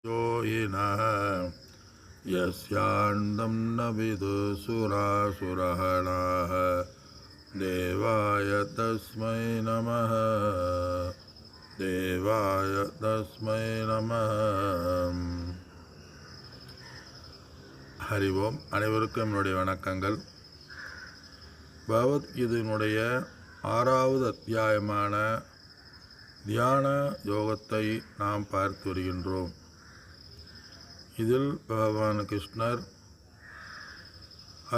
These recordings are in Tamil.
योगिनः यस्यान्तं न विदुसुरासुरगणाः देवाय तस्मै नमः देवाय तस्मै नमः. ஹரி ஓம். அனைவருக்கும் என்னுடைய வணக்கங்கள். பகவத்கீதையினுடைய 6வது அத்தியாயமான தியான யோகத்தை நாம் பார்த்து வருகின்றோம். இதில் பகவான் கிருஷ்ணர்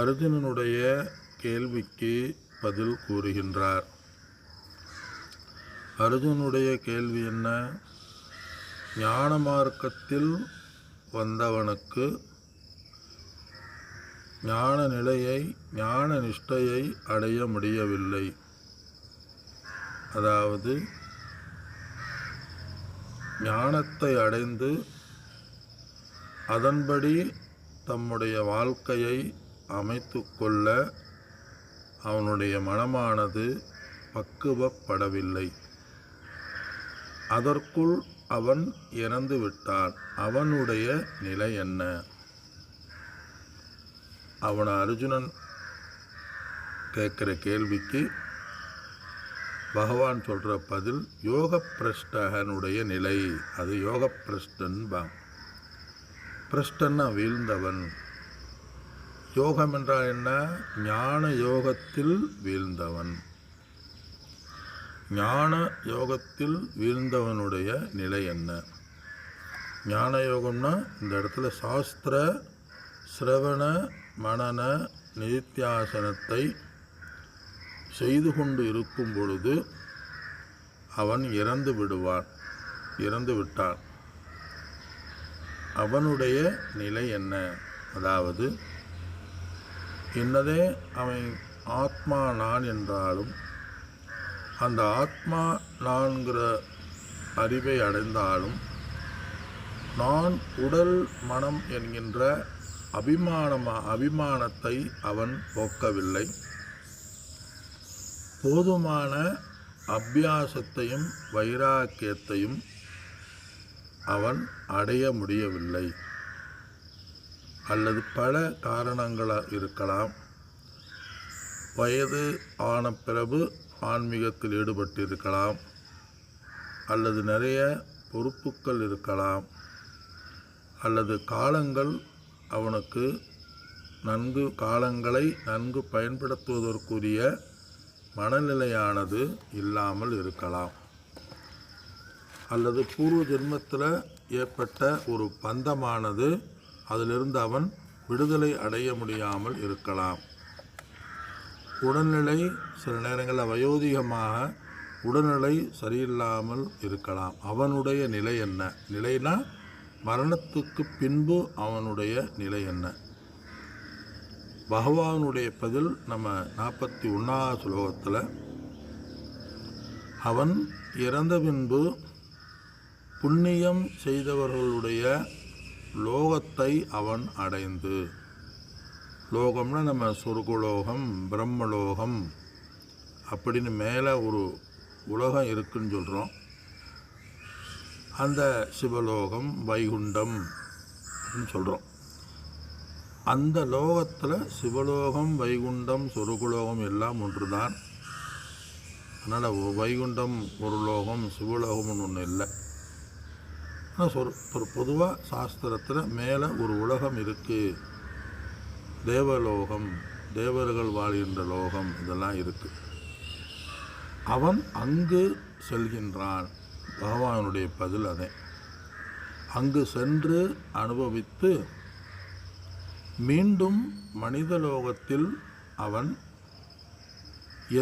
அர்ஜுனனுடைய கேள்விக்கு பதில் கூறுகின்றார். அர்ஜுனுடைய கேள்வி என்ன? ஞான மார்க்கத்தில் வந்தவனுக்கு ஞான நிலையை, ஞான நிஷ்டையை அடைய முடியவில்லை. அதாவது ஞானத்தை அடைந்து அதன்படி தம்முடைய வாழ்க்கையை அமைத்து கொள்ள அவனுடைய மனமானது பக்குவப்படவில்லை. அதற்குள் அவன் இறந்து விட்டான். அவனுடைய நிலை என்ன? அவன் அர்ஜுனன் கேட்குற கேள்விக்கு பகவான் சொல்கிற பதில் யோக பிரஷ்டனுடைய நிலை. அது யோக பிரஷ்டன். பிரஷ்டன்னா வீழ்ந்தவன். யோகம் என்றால் என்ன? ஞான யோகத்தில் வீழ்ந்தவன். ஞான யோகத்தில் வீழ்ந்தவனுடைய நிலை என்ன? ஞான யோகம்னா இந்த இடத்துல சாஸ்திர சிரவண மனன நிதித்தியாசனத்தை செய்து கொண்டு இருக்கும் பொழுது அவன் இறந்து விட்டான். அவனுடைய நிலை என்ன? அதாவது என்னதே அவன் ஆத்மா நான் என்றாலும், அந்த ஆத்மா நான்கிற அறிவை அடைந்தாலும் நான் உடல் மனம் என்கின்ற அபிமானத்தை அவன் போக்கவில்லை. போதுமான அபியாசத்தையும் வைராக்கியத்தையும் அவன் அடைய முடியவில்லை. அல்லது பல காரணங்களாக இருக்கலாம். வயது ஆன பிறகு ஆன்மீகத்தில் ஈடுபட்டிருக்கலாம், அல்லது நிறைய பொறுப்புகள் இருக்கலாம், அல்லது காலங்கள் அவனுக்கு காலங்களை நன்கு பயன்படுத்துவதற்குரிய மனநிலையானது இல்லாமல் இருக்கலாம், அல்லது பூர்வ ஜென்மத்தில் ஏற்பட்ட ஒரு பந்தமானது அதிலிருந்து அவன் விடுதலை அடைய முடியாமல் இருக்கலாம். உடல்நிலை சில நேரங்களில் வயோதிகமாக உடல்நிலை சரியில்லாமல் இருக்கலாம். அவனுடைய நிலை என்ன? நிலைனா மரணத்துக்கு பின்பு அவனுடைய நிலை என்ன? பகவானுடைய பதில் நம்ம 41வது ஸ்லோகத்தில், அவன் இறந்த பின்பு புண்ணியம் செய்தவர்களுடைய லோகத்தை அவன் அடைந்து, லோகம்னா நம்ம சொர்க்கலோகம், பிரம்மலோகம் அப்படின்னு மேலே ஒரு உலகம் இருக்குன்னு சொல்கிறோம். அந்த சிவலோகம், வைகுண்டம் அப்படின்னு சொல்கிறோம். அந்த லோகத்தில் சிவலோகம், வைகுண்டம், சொர்க்கலோகம் எல்லாம் ஒன்று தான். அதனால் வைகுண்டம் ஒரு லோகம், சிவலோகம்னு ஒன்று இல்லை. ஆனால் பொதுவாக சாஸ்திரத்தில் மேலே ஒரு உலகம் இருக்குது, தேவலோகம், தேவர்கள் வாழ்கின்ற லோகம், இதெல்லாம் இருக்குது. அவன் அங்கு செல்கின்றான். பகவானுடைய பதில் அதே. அங்கு சென்று அனுபவித்து மீண்டும் மனித லோகத்தில் அவன்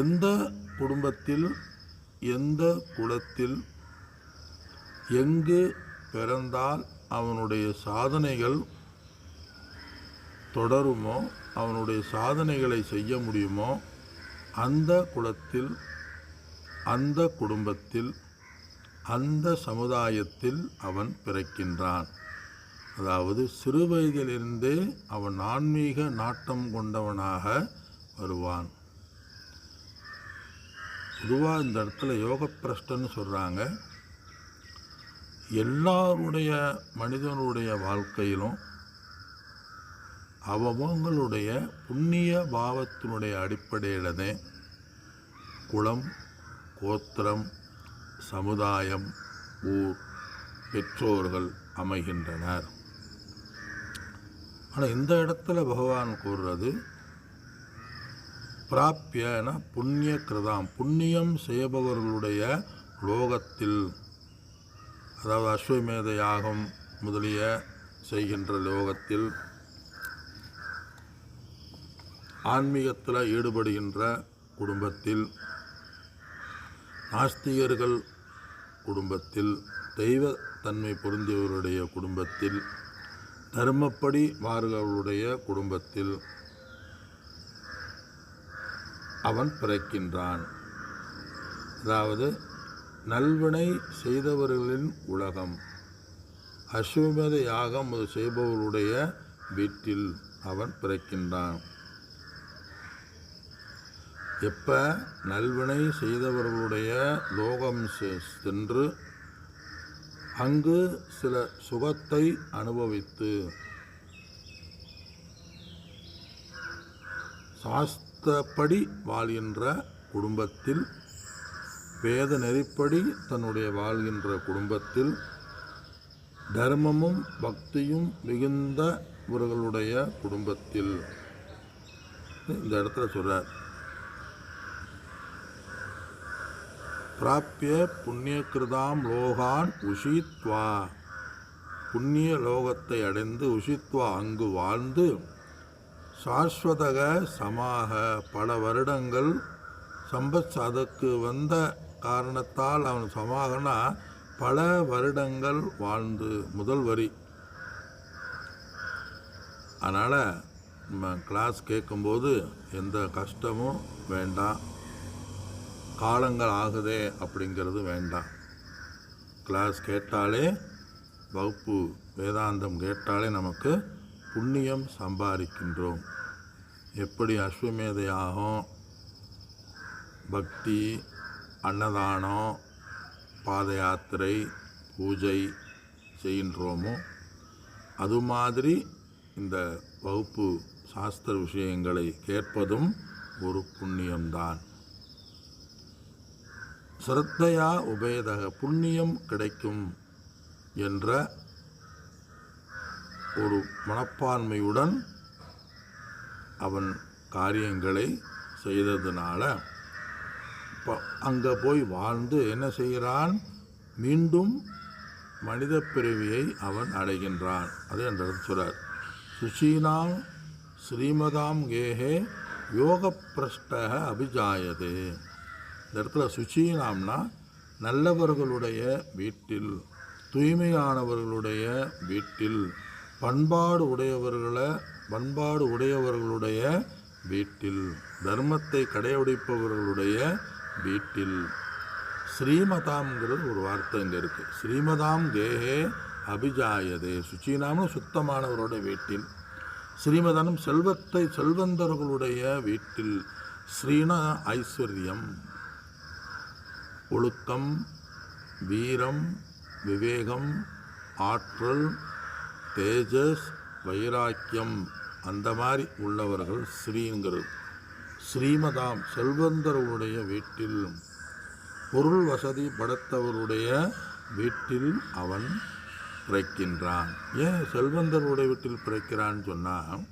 எந்த குடும்பத்தில், எந்த குலத்தில், எங்கு பிறந்தால் அவனுடைய சாதனைகள் தொடருமோ, அவனுடைய சாதனைகளை செய்ய முடியுமோ, அந்த குலத்தில், அந்த குடும்பத்தில், அந்த சமுதாயத்தில் அவன் பிறக்கின்றான். அதாவது சிறு வயதிலிருந்தே அவன் ஆன்மீக நாட்டம் கொண்டவனாக வருவான். பொதுவாக இந்த இடத்துல யோக பிரஷ்டன்னு சொல்கிறாங்க. எல்லாருடைய மனிதனுடைய வாழ்க்கையிலும் அவங்களுடைய புண்ணிய பாவத்தினுடைய அடிப்படையில்தான் குலம், கோத்திரம், சமுதாயம், ஊர், பெற்றோர்கள் அமைகின்றனர். ஆனால் இந்த இடத்துல பகவான் கூறுறது பிராப்பியன புண்ணிய கிருதாம், புண்ணியம் செய்பவர்களுடைய லோகத்தில், அதாவது அஸ்வமேத யாகம் முதலிய செய்கின்ற லோகத்தில், ஆன்மீகத்தில் ஈடுபடுகின்ற குடும்பத்தில், நாஸ்திகர்கள் குடும்பத்தில், தெய்வ தன்மை பொருந்தியவருடைய குடும்பத்தில், தர்மப்படி மாறுகளுடைய குடும்பத்தில் அவன் பிறக்கின்றான். அதாவது நல்வினை செய்தவர்களின் உலகம், அஸ்வமேத யாகம் செய்பவர்களுடைய வீட்டில் அவன் பிறக்கின்றான். எப்போ நல்வினை செய்தவர்களுடைய லோகம் சென்று அங்கு சில சுகத்தை அனுபவித்து சாஸ்திரப்படி வாழ்கின்ற குடும்பத்தில், வேத நெறிப்படி தன்னுடைய வாழ்கின்ற குடும்பத்தில், தர்மமும் பக்தியும் மிகுந்தவர்களுடைய குடும்பத்தில், இந்த இடத்துல சொல்றார் பிராப்பிய புண்ணியகிருதாம் லோகான் உஷித்வா, புண்ணிய லோகத்தை அடைந்து உஷித்வா அங்கு வாழ்ந்து, சாஸ்வதக சமாக பல வருடங்கள் சம்பத், அதற்கு வந்த காரணத்தால் அவன் சமாகனா பல வருடங்கள் வாழ்ந்து, முதல் வரி. அதனால் நம்ம கிளாஸ் கேட்கும்போது எந்த கஷ்டமும் வேண்டாம், காலங்கள் ஆகுதே அப்படிங்கிறது வேண்டாம். கிளாஸ் கேட்டாலே, வகுப்பு வேதாந்தம் கேட்டாலே நமக்கு புண்ணியம் சம்பாதிக்கின்றோம். எப்படி அஸ்வமேத யாகம், பக்தி, அன்னதானம், பாத யாத்திரை, பூஜை செய்கின்றோமோ அது மாதிரி இந்த வகுப்பு சாஸ்திர விஷயங்களை கேட்பதும் ஒரு புண்ணியம்தான். ஸ்ரத்தையா உபேதக, புண்ணியம் கிடைக்கும் என்ற ஒரு மனப்பான்மையுடன் அவன் காரியங்களை செய்ததுனால அங்கே போய் வாழ்ந்து என்ன செய்கிறான், மீண்டும் மனித பிறவியை அவன் அடைகின்றான். அதே அந்த சொல்றார், சுசீனாம் ஸ்ரீமதாம் கேஹே யோக பிரஷ்டக அபிஜாயதே. இந்த இடத்துல சுசீனாம்னா நல்லவர்களுடைய வீட்டில், தூய்மையானவர்களுடைய வீட்டில், பண்பாடு உடையவர்களுடைய வீட்டில், தர்மத்தை கடைபிடிப்பவர்களுடைய வீட்டில். ஸ்ரீமதாம்ங்கிறது ஒரு வார்த்தை இங்கே இருக்குது. ஸ்ரீமதாம் கேஹே அபிஜாயதே, சுச்சீனாமும் சுத்தமானவரோட வீட்டில், ஸ்ரீமதானம் செல்வந்தர்களுடைய வீட்டில். ஸ்ரீனா ஐஸ்வர்யம், ஒழுக்கம், வீரம், விவேகம், ஆற்றல், தேஜஸ், வைராக்கியம், அந்த மாதிரி உள்ளவர்கள் ஸ்ரீங்கிறது. ஸ்ரீமதாம் செல்வந்தர்களுடைய வீட்டில், பொருள் வசதி படைத்தவருடைய வீட்டில் அவன் பிறக்கின்றான். ஏன் செல்வந்தருடைய வீட்டில் பிறக்கிறான்னு சொன்னால்,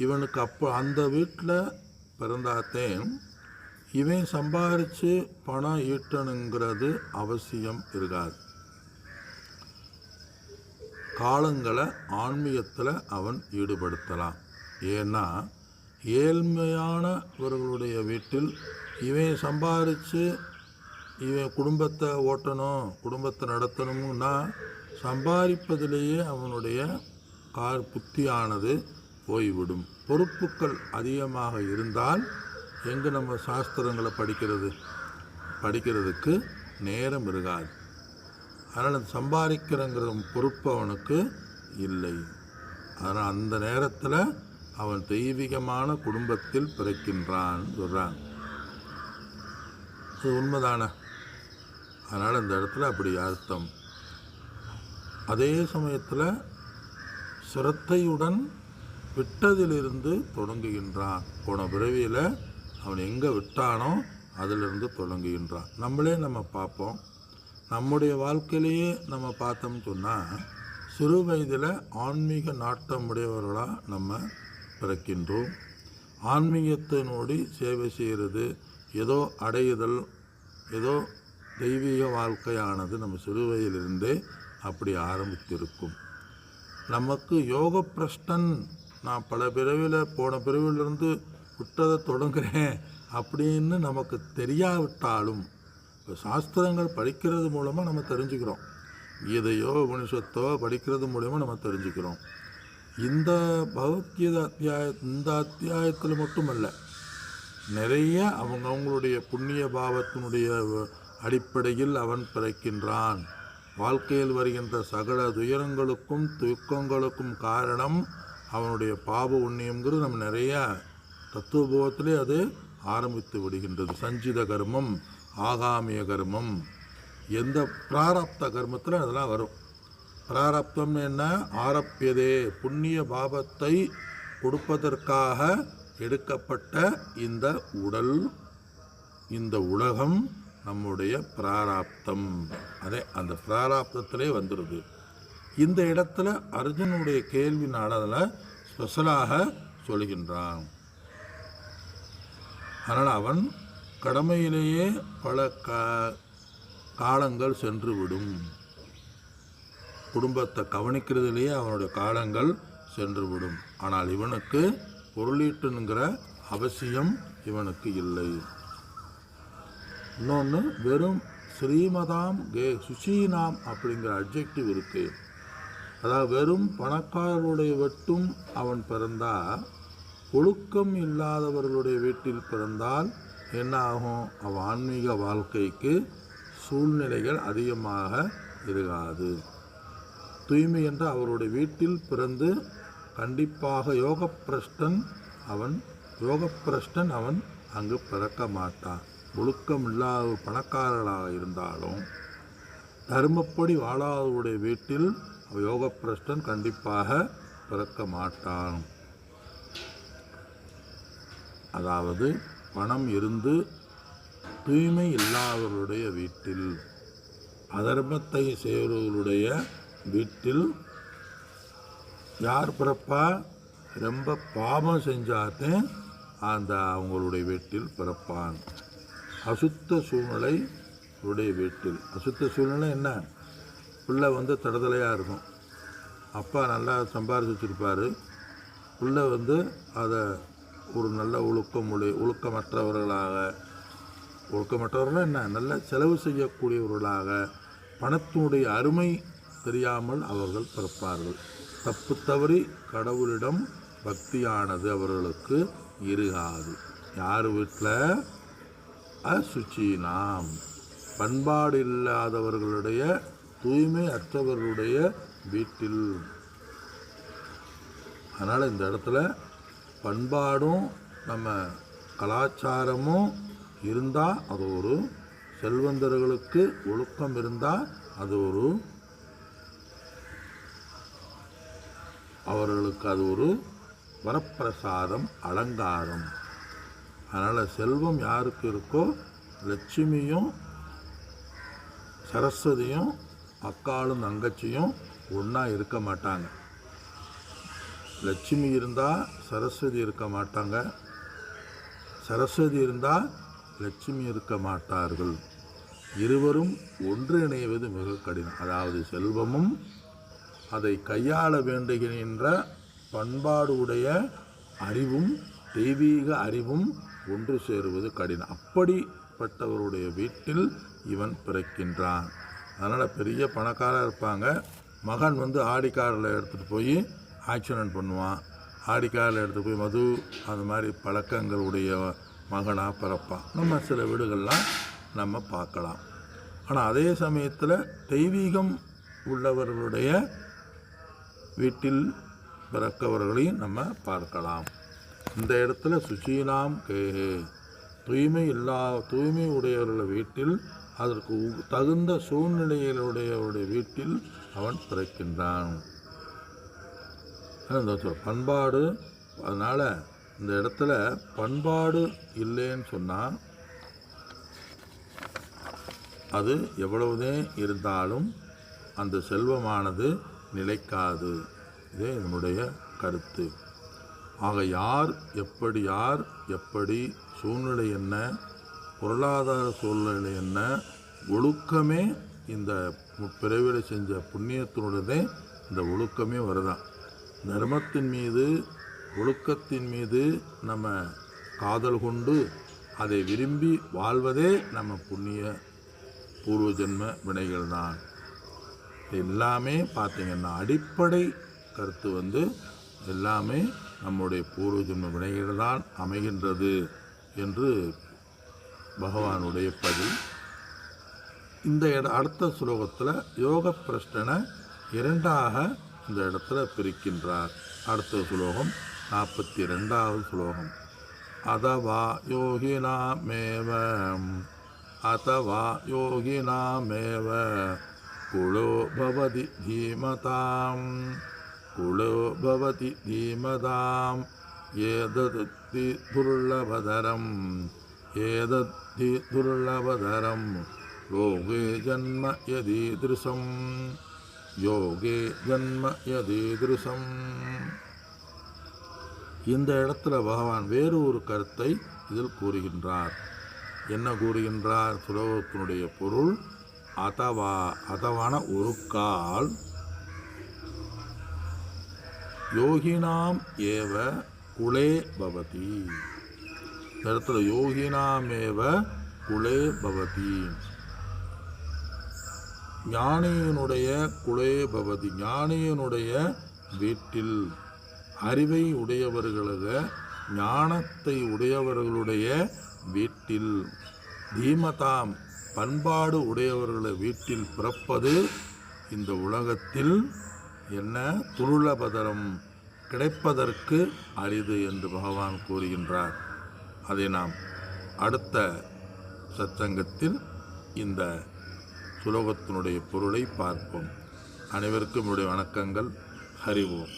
இவனுக்கு அப்போ அந்த வீட்டில் பிறந்தாத்தேன் இவன் சம்பாரித்து பணம் ஈட்டணுங்கிறது அவசியம் இருக்காது. காலங்களை ஆன்மீகத்தில் அவன் ஈடுபடுத்தலாம். ஏன்னா ஏழ்மையானவர்களுடைய வீட்டில் இவன் சம்பாரித்து இவன் குடும்பத்தை ஓட்டணும், குடும்பத்தை நடத்தணும்னா சம்பாதிப்பதிலேயே அவனுடைய புத்தியானது போய்விடும். பொறுப்புகள் அதிகமாக இருந்தால் எங்கே நம்ம சாஸ்திரங்களை படிக்கிறதுக்கு நேரம் இருக்காது. அதனால் சம்பாதிக்கிறங்கிற பொறுப்பு அவனுக்கு இல்லை. அதனால் அந்த நேரத்தில் அவன் தெய்வீகமான குடும்பத்தில் பிறக்கின்றான் சொல்கிறான். அது உண்மைதானே? அதனால் இந்த இடத்துல அப்படி அர்த்தம். அதே சமயத்தில் சிரத்தையுடன் விட்டதிலிருந்து தொடங்குகின்றான். போன பிறவியில் அவன் எங்கே விட்டானோ அதிலிருந்து தொடங்குகின்றான். நம்ம பார்ப்போம். நம்முடைய வாழ்க்கையிலேயே நம்ம பார்த்தோம்னு சொன்னால், சிறு வயதில் ஆன்மீக நாட்டம் உடையவர்களாக நம்ம பிறக்கின்றோம். ஆன்மீகத்தை நோடி சேவை செய்கிறது, ஏதோ அடையுதல், ஏதோ தெய்வீக வாழ்க்கையானது நம்ம சிறு வயதிலிருந்தே அப்படி ஆரம்பித்திருக்கும். நமக்கு யோக பிரஷ்டன், நான் பல பிறவியில் போன பிறவிலிருந்து விட்டதை தொடங்குகிறேன் அப்படின்னு நமக்கு தெரியாவிட்டாலும் சாஸ்திரங்கள் படிக்கிறது மூலமாக நம்ம தெரிஞ்சுக்கிறோம். கீதையோ உபனிஷத்தோ படிக்கிறது மூலமாக நம்ம தெரிஞ்சுக்கிறோம். இந்த பகவத்கீதை இந்த அத்தியாயத்தில் மட்டுமல்ல, நிறைய அவங்களுடைய புண்ணிய பாவத்தினுடைய அடிப்படையில் அவன் பிறக்கின்றான். வாழ்க்கையில் வருகின்ற சகல துயரங்களுக்கும் துக்கங்களுக்கும் காரணம் அவனுடைய பாவ புண்ணியங்கிறது நம்ம நிறைய தத்துவபோதத்திலே அது ஆரம்பித்து விடுகின்றது. சஞ்சித கர்மம், ஆகாமிய கர்மம், எந்த பிராரப்த கர்மத்தில் அதெல்லாம் வரும். பிராரப்தம்னு என்ன? ஆரப்பியதே, புண்ணிய பாவத்தை கொடுப்பதற்காக எடுக்கப்பட்ட இந்த உடல், இந்த உலகம் நம்முடைய பிராராப்தம். அதே அந்த பிராராப்தத்திலே வந்துடுது. இந்த இடத்துல அர்ஜுனுடைய கேள்வினால் அதில் ஸ்பெஷலாக சொல்கின்றான். அதனால் அவன் கடமையிலேயே பல காலங்கள் சென்றுவிடும். குடும்பத்தை கவனிக்கிறதுலேயே அவனுடைய காலங்கள் சென்றுவிடும். ஆனால் இவனுக்கு பொருளீட்டுங்கிற அவசியம் இவனுக்கு இல்லை. இன்னொன்று, வெறும் ஸ்ரீமதாம் சுசீனாம் அப்படிங்கிற அட்ஜெக்டிவ் இருக்குது. அதாவது வெறும் பணக்காரர்களுடைய வெட்டும் அவன் பிறந்தால், ஒழுக்கம் இல்லாதவர்களுடைய வீட்டில் பிறந்தால் என்ன ஆகும்? அவன் ஆன்மீக வாழ்க்கைக்கு சூழ்நிலைகள் அதிகமாக இருக்காது. தூய்மை என்ற அவருடைய வீட்டில் பிறந்து கண்டிப்பாக யோகப்பிரஷ்டன் அவன் அங்கு பிறக்க மாட்டான். ஒழுக்கம் இல்லாத பணக்காரர்களாக இருந்தாலும் தர்மப்படி வாழாதவருடைய வீட்டில் யோகப்பிரஷ்டன் கண்டிப்பாக பிறக்க மாட்டான். அதாவது பணம் இருந்து தூய்மை இல்லாதவர்களுடைய வீட்டில், அதர்மத்தை செய்வர்களுடைய வீட்டில் யார் பிறப்பா? ரொம்ப பாவம் செஞ்சாத்தே அந்த அவங்களுடைய வீட்டில் பிறப்பான். அசுத்த சூழ்நிலை உடைய வீட்டில். அசுத்த சூழ்நிலை என்ன? பிள்ளை தடுதலையாக இருக்கும். அப்பா நல்லா சம்பாதிச்சு வச்சுருப்பார். பிள்ளை அதை ஒரு நல்ல ஒழுக்கமற்றவர்களாக என்ன, நல்ல செலவு செய்யக்கூடியவர்களாக, பணத்தினுடைய அருமை தெரியாமல் அவர்கள் பிறப்பார்கள். தப்பு தவறி கடவுளிடம் பக்தியானது அவர்களுக்கு இருகாது. யார் வீட்டில்? அசுச்சீனாம், பண்பாடு இல்லாதவர்களுடைய, தூய்மை அற்றவர்களுடைய வீட்டில். அதனால் இந்த இடத்துல பண்பாடும் நம்ம கலாச்சாரமும் இருந்தால் அது ஒரு செல்வந்தர்களுக்கு, ஒழுக்கம் இருந்தால் அது ஒரு அவர்களுக்கு அது ஒரு வரப்பிரசாதம், அலங்காரம். அதனால் செல்வம் யாருக்கு இருக்கோ, லட்சுமியும் சரஸ்வதியும் அக்காளும் தங்கச்சியும் ஒன்றா இருக்க மாட்டாங்க. லட்சுமி இருந்தால் சரஸ்வதி இருக்க மாட்டாங்க, சரஸ்வதி இருந்தால் லட்சுமி இருக்க மாட்டார்கள். இருவரும் ஒன்றிணைவது மிக கடினம். அதாவது செல்வமும் அதை கையாள வேண்டுகின்ற பண்பாடு உடைய அறிவும் தெய்வீக அறிவும் ஒன்று சேருவது கடினம். அப்படிப்பட்டவருடைய வீட்டில் இவன் பிறக்கின்றான். அதனால் பெரிய பணக்காரர் இருப்பாங்க. மகன் ஆடிக்காரில் எடுத்துகிட்டு போய் ஆக்சிடென்ட் பண்ணுவான். ஆடிக்காரில் எடுத்துகிட்டு போய் மது அது மாதிரி பழக்கங்களுடைய மகனாக பிறப்பான். நம்ம சில வீடுகள்லாம் நம்ம பார்க்கலாம். ஆனால் அதே சமயத்தில் தெய்வீகம் உள்ளவர்களுடைய வீட்டில் பிறக்கவர்களையும் நம்ம பார்க்கலாம். இந்த இடத்துல சுசீனாம் கேஹே, தூய்மை உடையவர்கள் வீட்டில், அதற்கு தகுந்த சூழ்நிலைகளுடையவருடைய வீட்டில் அவன் பிறக்கின்றான். பண்பாடு, அதனால் இந்த இடத்துல பண்பாடு இல்லைன்னு சொன்னால் அது எவ்வளவுதே இருந்தாலும் அந்த செல்வமானது நிலைக்காது. இதே இதனுடைய கருத்து. ஆக யார் எப்படி சூழ்நிலை என்ன, பொருளாதார சூழ்நிலை என்ன, ஒழுக்கமே இந்த பிறவியில் செஞ்ச புண்ணியத்தினுடனே இந்த ஒழுக்கமே வருதான். தர்மத்தின் மீது ஒழுக்கத்தின் மீது நம்ம காதல் கொண்டு அதை விரும்பி வாழ்வதே நம்ம புண்ணிய பூர்வ ஜென்ம வினைகள் தான். எல்லாமே பார்த்திங்கன்னா அடிப்படை கருத்து எல்லாமே நம்முடைய பூர்வ ஜென்ம வினைகள் தான் அமைகின்றது என்று பகவானுடைய பதில். இந்த அடுத்த ஸ்லோகத்தில் யோக பிரஷ்டனை இரண்டாக இந்த இடத்துல பிரிக்கின்றார். அடுத்த ஸ்லோகம் 42வது ஸ்லோகம். அதவா யோகினாமேவ குலோ பவதி தீமதாம் ஏதத்தி துர்லபதரம் யோகே ஜன்ம யதீதிருஷம். இந்த இடத்துல பகவான் வேறு ஒரு கருத்தை இதில் கூறுகின்றார். என்ன கூறுகின்றார்? சுலோகத்தினுடைய பொருள் அதவான ஒரு கால் யோகினாம் ஏவ குலே பவதி. இந்த இடத்துல யோகினாமேவ குலே பவதி, ஞானியனுடைய குலே பவதி, ஞானியனுடைய வீட்டில், அறிவை உடையவர்களுடைய ஞானத்தை உடையவர்களுடைய வீட்டில், தீமதாம் பண்பாடு உடையவர்களை வீட்டில் பிறப்பது இந்த உலகத்தில் என்ன துருளபதரம் கிடைப்பதற்கு அரிது என்று பகவான் கூறுகின்றார். அதை நாம் அடுத்த சத்சங்கத்தில் இந்த சுலோகத்தினுடைய பொருளை பார்ப்போம். அனைவருக்கும் என்னுடைய வணக்கங்கள். ஹரி ஓம்.